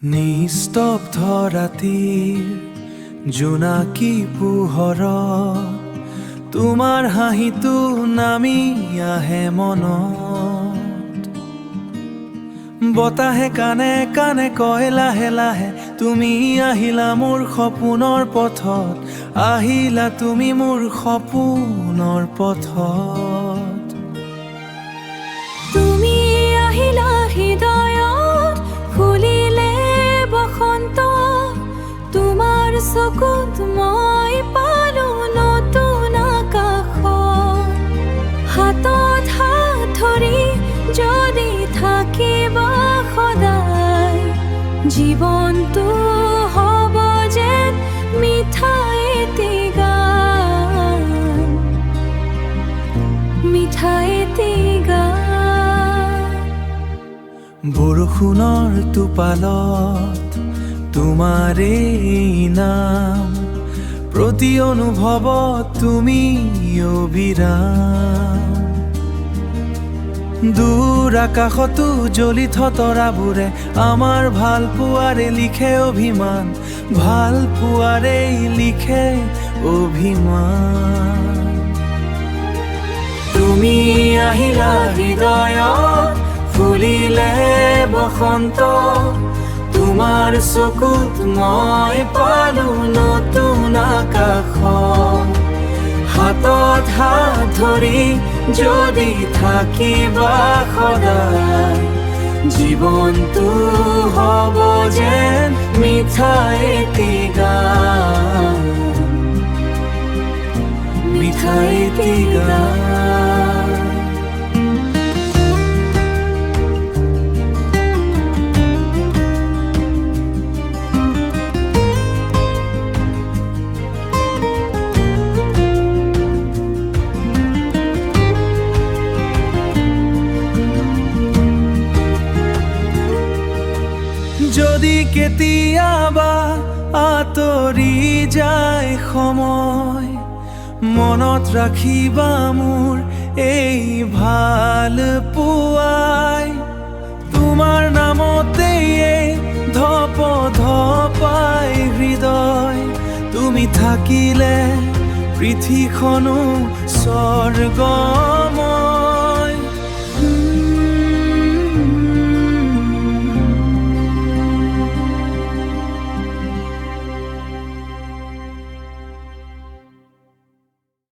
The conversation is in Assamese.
নিস্তব্ধ ৰাতিৰ জোনাকী পোহৰত তোমাৰ হাঁহিটো নামি আহে মনত। বতাহে কানে কানে কয় লাহে লাহে, তুমি আহিলা মোৰ সপোনৰ পথত, আহিলা তুমি মোৰ সপোনৰ পথত। তুমি আহিলা হৃদয়ত, ফুলিলে বসন্ত, তোমাৰ চকুত মই পালো নতুন আকাশ। হাতত হাত ধৰি যদি থাকিবা সদায়, জীৱনটো হ'ব যেন মিঠা এটি গান, মিঠা এটি গান। বৰষুণৰ টোপালত তোমাৰেই নাম, প্ৰতি অনুভৱত তুমি অবিৰাম। দূৰ আকাশতো জ্বলি তৰাবোৰে আমাৰ ভাল পোৱাৰে লিখে অভিমান, ভাল পোৱাৰেই লিখে অভিমান। তুমি আহিলা হৃদয়ত, ফুলিলে বসন্ত, তোমাৰ চকুত মই পালো নতুন আকাশ। হাতত হাত ধৰি যদি থাকিবা সদায়, জীৱনটো হ'ব যেন মিঠা এটি গান, মিঠা এটি গান। যদি কেতিয়াবা আঁতৰি যায় সময়, মনত ৰাখিবা মোৰ এই ভাল পোৱাই। তোমাৰ নামতেই ধপ ধপাই হৃদয়, তুমি থাকিলে পৃথিৱীখনো স্বৰ্গ